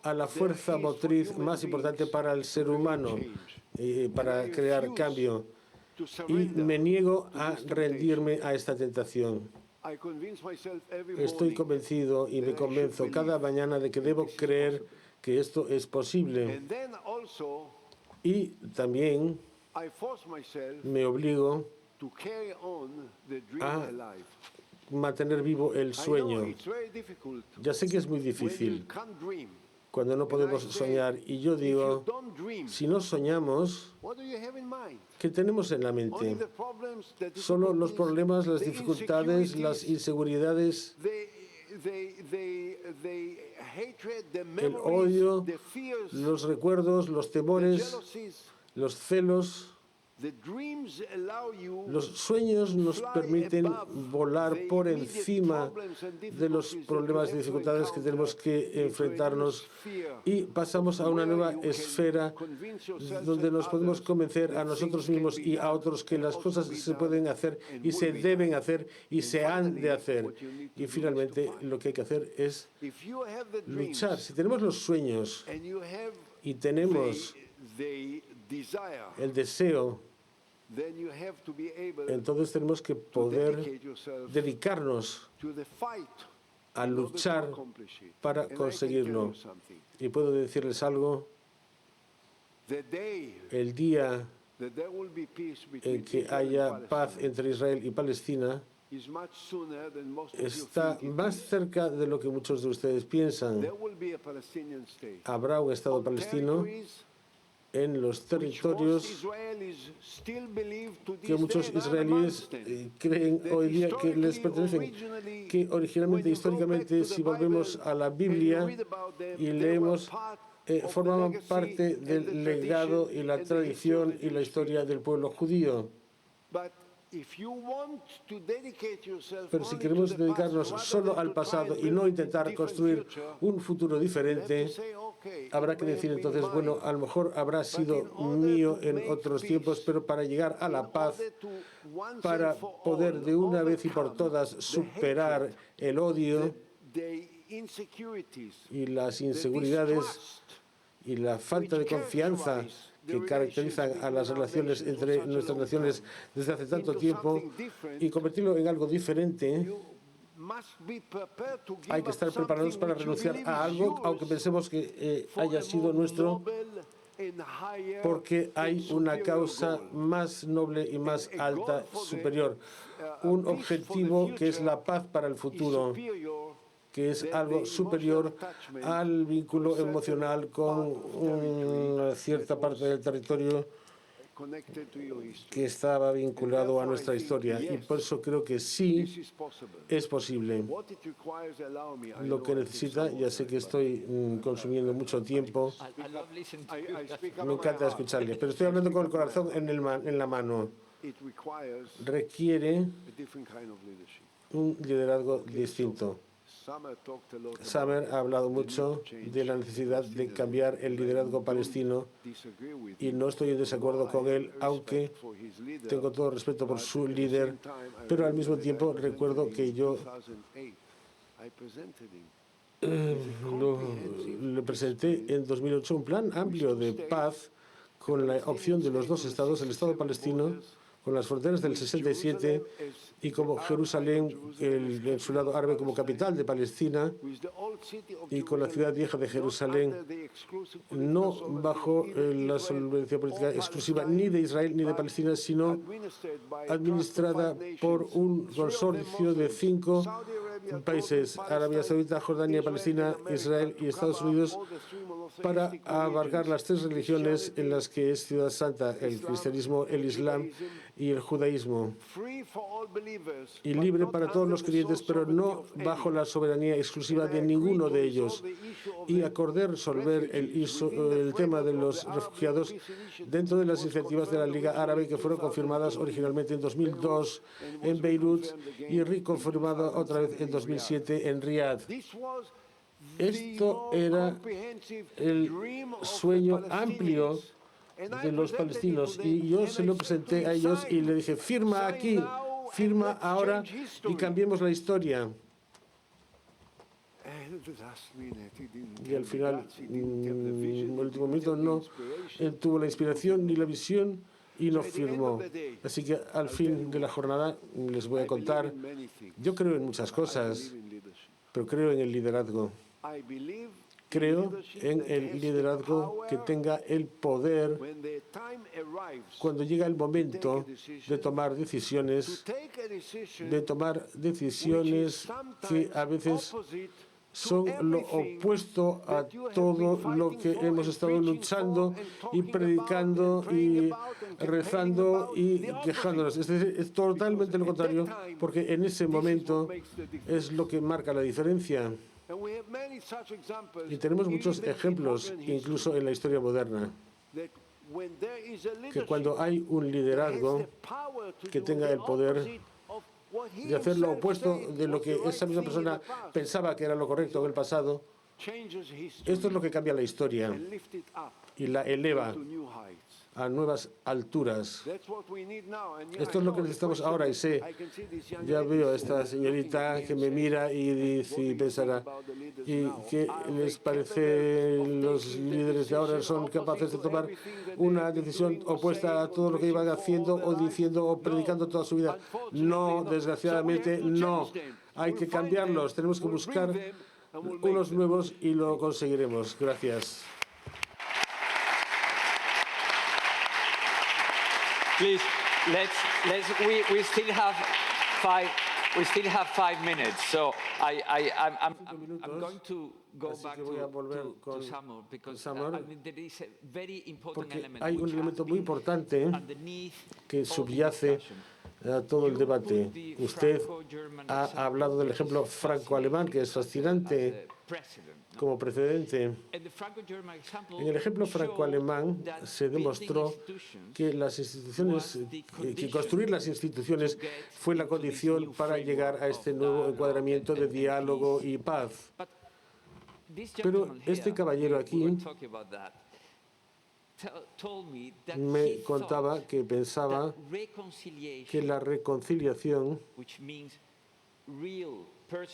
a la fuerza motriz más importante para el ser humano, para crear cambio. Y me niego a rendirme a esta tentación. Estoy convencido y me convenzo cada mañana de que debo creer que esto es posible. Y también me obligo a mantener vivo el sueño. Ya sé que es muy difícil cuando no podemos soñar. Y yo digo, si no soñamos, ¿qué tenemos en la mente? Solo los problemas, las dificultades, las inseguridades, el odio, los recuerdos, los temores, los celos. Los sueños nos permiten volar por encima de los problemas y dificultades que tenemos que enfrentarnos, y pasamos a una nueva esfera donde nos podemos convencer a nosotros mismos y a otros que las cosas se pueden hacer y se deben hacer y se han de hacer. Y finalmente lo que hay que hacer es luchar. Si tenemos los sueños y tenemos el deseo, entonces tenemos que poder dedicarnos a luchar para conseguirlo. Y puedo decirles algo: el día en que haya paz entre Israel y Palestina está más cerca de lo que muchos de ustedes piensan. Habrá un Estado palestino en los territorios que muchos israelíes creen hoy día que les pertenecen, que originalmente, históricamente, si volvemos a la Biblia y leemos, formaban parte del legado y la tradición y la historia del pueblo judío. Pero si queremos dedicarnos solo al pasado y no intentar construir un futuro diferente, habrá que decir entonces, bueno, a lo mejor habrá sido mío en otros tiempos, pero para llegar a la paz, para poder de una vez y por todas superar el odio y las inseguridades y la falta de confianza que caracterizan a las relaciones entre nuestras naciones desde hace tanto tiempo, y convertirlo en algo diferente, hay que estar preparados para renunciar a algo, aunque pensemos que haya sido nuestro, porque hay una causa más noble y más alta, superior, un objetivo que es la paz para el futuro, que es algo superior al vínculo emocional con una cierta parte del territorio que estaba vinculado a nuestra historia. Y por eso creo que sí es posible. Lo que necesita, ya sé que estoy consumiendo mucho tiempo, me encanta escucharle, pero estoy hablando con el corazón en la mano. Requiere un liderazgo distinto. Summer ha hablado mucho de la necesidad de cambiar el liderazgo palestino y no estoy en desacuerdo con él, aunque tengo todo respeto por su líder, pero al mismo tiempo recuerdo que yo le presenté en 2008 un plan amplio de paz con la opción de los dos estados, el Estado palestino con las fronteras del 67 y como Jerusalén, en su lado árabe, como capital de Palestina, y con la ciudad vieja de Jerusalén, no bajo la solvencia política exclusiva ni de Israel ni de Palestina, sino administrada por un consorcio de 5 países: Arabia Saudita, Jordania, Palestina, Israel y Estados Unidos, para abarcar las 3 religiones en las que es ciudad santa: el cristianismo, el islam y el judaísmo, y libre para todos los creyentes, pero no bajo la soberanía exclusiva de ninguno de ellos. Y acordé resolver el tema de los refugiados dentro de las iniciativas de la Liga Árabe, que fueron confirmadas originalmente en 2002 en Beirut y reconfirmadas otra vez en 2007 en Riad. Esto era el sueño amplio de los palestinos, y yo se lo presenté a ellos y le dije: firma aquí, firma ahora y cambiemos la historia. Y al final, en el último momento, no tuvo la inspiración ni la visión y no firmó. Así que al fin de la jornada les voy a contar: yo creo en muchas cosas, pero creo en el liderazgo. Creo en el liderazgo que tenga el poder cuando llega el momento de tomar decisiones que a veces son lo opuesto a todo lo que hemos estado luchando y predicando y rezando y quejándonos. Es decir, es totalmente lo contrario, porque en ese momento es lo que marca la diferencia. Y tenemos muchos ejemplos, incluso en la historia moderna, que cuando hay un liderazgo que tenga el poder de hacer lo opuesto de lo que esa misma persona pensaba que era lo correcto en el pasado, esto es lo que cambia la historia y la eleva a nuevas alturas. Esto es lo que necesitamos ahora, y sé, ya veo a esta señorita que me mira y dice y pensará: ¿y qué les parece? Los líderes de ahora son capaces de tomar una decisión opuesta a todo lo que iban haciendo o diciendo o predicando toda su vida. No, desgraciadamente no. Hay que cambiarlos, tenemos que buscar unos nuevos y lo conseguiremos. Gracias. Please, we still have 5 minutes, so I'm going to go back to Samuel, because I mean, there is a very important element. Hay un elemento muy importante que subyace a todo el debate. Usted ha hablado del ejemplo franco-alemán, que es fascinante como precedente. En el ejemplo franco-alemán se demostró que las instituciones, que construir las instituciones fue la condición para llegar a este nuevo encuadramiento de diálogo y paz. Pero este caballero aquí me contaba que pensaba que la reconciliación,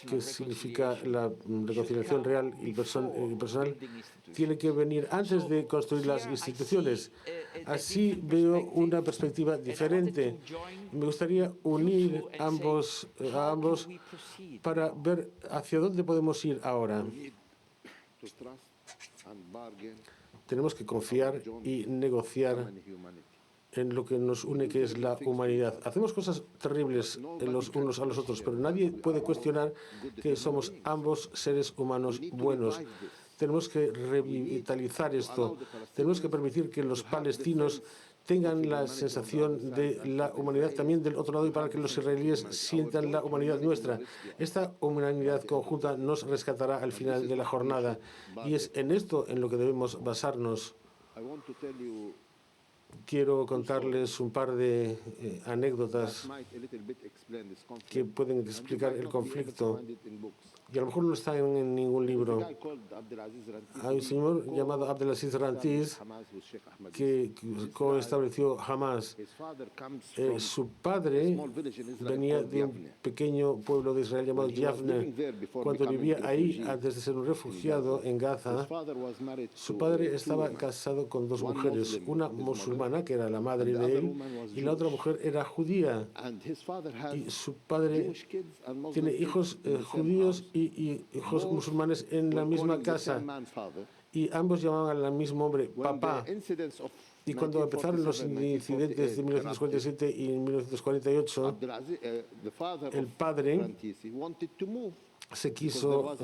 que significa la reconciliación real y personal, tiene que venir antes de construir las instituciones. Así veo una perspectiva diferente. Me gustaría unir a ambos para ver hacia dónde podemos ir ahora. Tenemos que confiar y negociar en lo que nos une, que es la humanidad. Hacemos cosas terribles los unos a los otros, pero nadie puede cuestionar que somos ambos seres humanos buenos. Tenemos que revitalizar esto. Tenemos que permitir que los palestinos tengan la sensación de la humanidad también del otro lado y para que los israelíes sientan la humanidad nuestra. Esta humanidad conjunta nos rescatará al final de la jornada y es en esto en lo que debemos basarnos. Quiero contarles un par de anécdotas que pueden explicar el conflicto y a lo mejor no están en ningún libro. Hay un señor llamado Abdelaziz Rantiz que coestableció Hamas. Su padre venía de un pequeño pueblo de Israel llamado Yavne. Cuando vivía ahí, antes de ser un refugiado en Gaza, su padre estaba casado con dos mujeres, una musulmana, que era la madre de él, y la otra mujer era judía. Y su padre tiene hijos judíos y hijos musulmanes en la misma casa. Y ambos llamaban al mismo hombre papá. Y cuando empezaron los incidentes de 1947 y 1948, el padre se quiso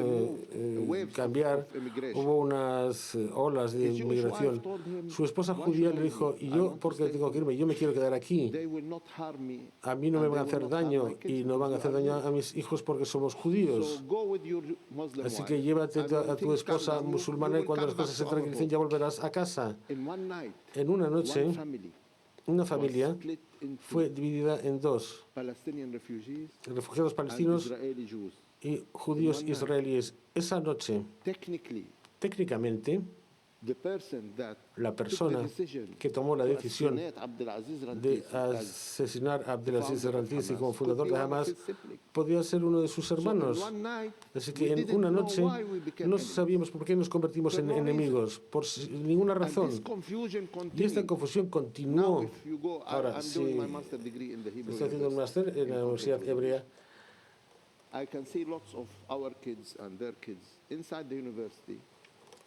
cambiar, hubo unas olas de inmigración. Su esposa judía le dijo, ¿y yo por qué tengo que irme? Yo me quiero quedar aquí. A mí no me van a hacer daño y no van a hacer daño a mis hijos porque somos judíos. Así que llévate a tu esposa musulmana y cuando las cosas se tranquilicen ya volverás a casa. En una noche, una familia fue dividida en dos: refugiados palestinos y judíos israelíes. Esa noche, técnicamente, la persona que tomó la decisión de asesinar a Abdelaziz Rantizi como fundador de Hamas podía ser uno de sus hermanos. Así que en una noche no sabíamos por qué nos convertimos en enemigos, por ninguna razón. Y esta confusión continuó. Ahora, si estoy haciendo un máster en la Universidad Hebrea,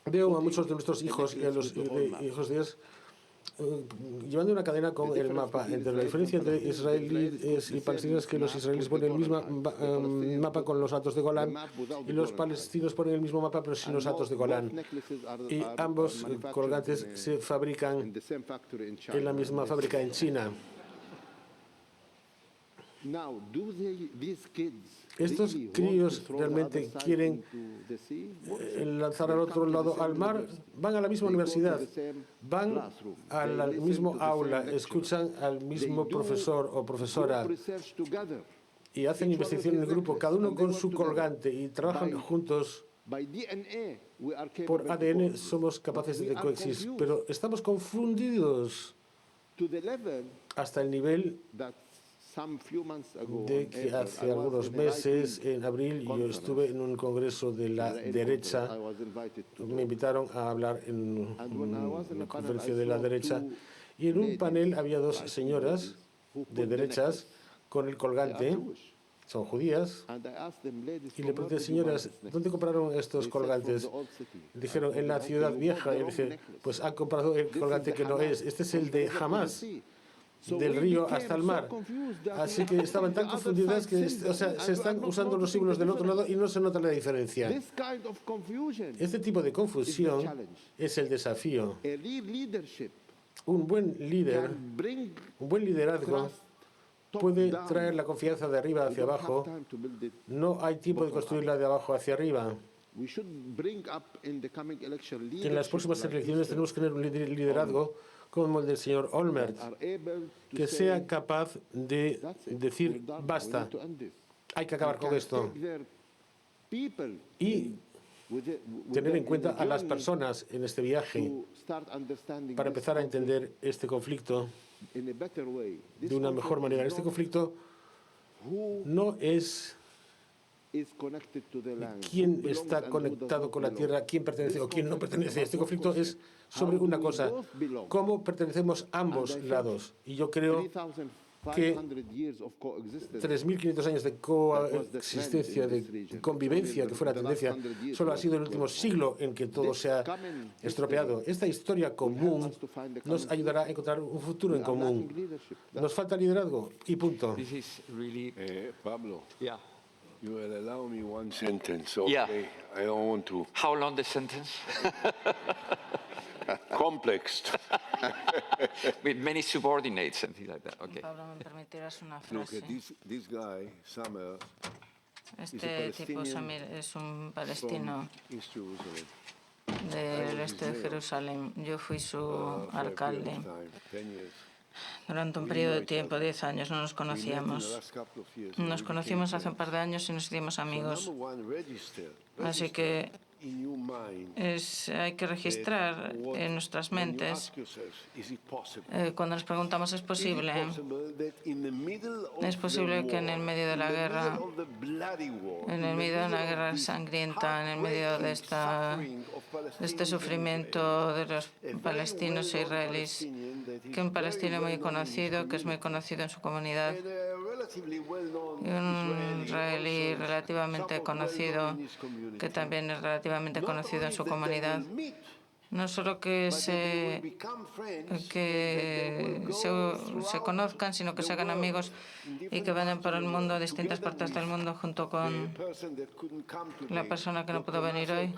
veo a muchos de nuestros hijos y a los hijos de ellos llevando una cadena con el mapa. La diferencia entre israelíes y palestinos es que los israelíes ponen el mismo mapa con los Altos de Golán y los palestinos ponen el mismo mapa pero sin los Altos de Golán. Y ambos colgantes se fabrican en la misma fábrica en China. ¿Estos críos realmente quieren lanzar al otro lado al mar? Van a la misma universidad, van al mismo aula, escuchan al mismo profesor o profesora y hacen investigación en el grupo, cada uno con su colgante, y trabajan juntos. Por ADN somos capaces de coexistir, pero estamos confundidos hasta el nivel de que hace algunos meses, en abril, yo estuve en un congreso de la derecha. Me invitaron a hablar en una conferencia de la derecha y en un panel había dos señoras de derechas con el colgante, son judías, y le pregunté, señoras, ¿dónde compraron estos colgantes? Dijeron, en la ciudad vieja. Y le dije, pues han comprado el colgante que no es, este es el de Hamas, del río hasta el mar. Así que estaban tan confundidas que se están usando los símbolos del otro lado y no se nota la diferencia. Este tipo de confusión es el desafío. Un buen líder, un buen liderazgo puede traer la confianza de arriba hacia abajo. No hay tiempo de construirla de abajo hacia arriba. En las próximas elecciones tenemos que tener un liderazgo como el del señor Olmert, que sea capaz de decir basta, hay que acabar con esto, y tener en cuenta a las personas en este viaje para empezar a entender este conflicto de una mejor manera. Este conflicto no es quién está conectado con la tierra, quién pertenece o quién no pertenece. Este conflicto es sobre una cosa: cómo pertenecemos ambos lados. Y yo creo que 3.500 años de coexistencia, de convivencia, que fue la tendencia, solo ha sido el último siglo en que todo se ha estropeado. Esta historia común nos ayudará a encontrar un futuro en común. Nos falta liderazgo y punto. Pablo. Yeah. You will allow me one sentence, okay? Yeah. I don't want to. How long the sentence? Complex. With many subordinates and things like that. Okay. Pablo, ¿me permitirás una Look, frase? this guy, Samer, Este tipo, Samir, es un palestino from East Jerusalem. del este de Jerusalén. Yo fui su For a period alcalde of time, 10 years. durante un periodo de tiempo, 10 años, no nos conocíamos. Nos conocimos hace un par de años y nos hicimos amigos. Number one, register Así que in your mind. hay que registrar en nuestras mentes cuando nos preguntamos, ¿es posible? ¿Es posible que en el medio de la guerra, en el medio de una guerra sangrienta, en el medio de este sufrimiento de los palestinos e israelíes, que un palestino muy conocido, que es muy conocido en su comunidad, y un israelí relativamente conocido, que también es relativamente conocido en su comunidad, no solo que se conozcan, sino que se hagan amigos y que vayan por el mundo, a distintas partes del mundo, junto con la persona que no pudo venir hoy,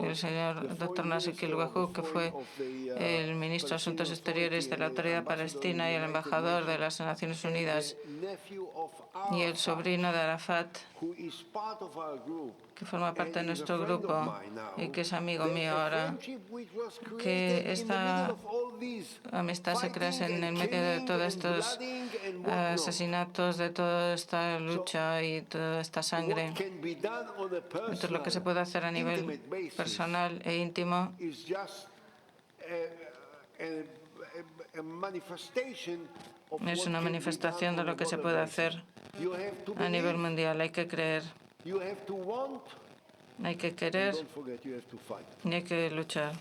el señor Dr. Nasser Kilwahu, que fue el ministro de Asuntos Exteriores de la Autoridad Palestina y el embajador de las Naciones Unidas, y el sobrino de Arafat, que forma parte de nuestro grupo y que es amigo mío ahora, que esta amistad se crea en el medio de todos estos asesinatos, de toda esta lucha y toda esta sangre. Entonces, lo que se puede hacer a nivel personal e íntimo es una manifestación de lo que se puede hacer a nivel mundial. Hay que creer, hay que querer y hay que luchar.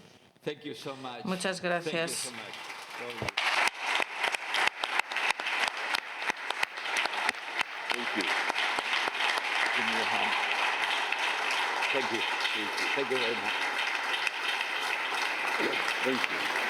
Thank you so much. Muchas gracias. Thank you so much. Thank you. Give me your hand. Thank you. Thank you very much. Thank you.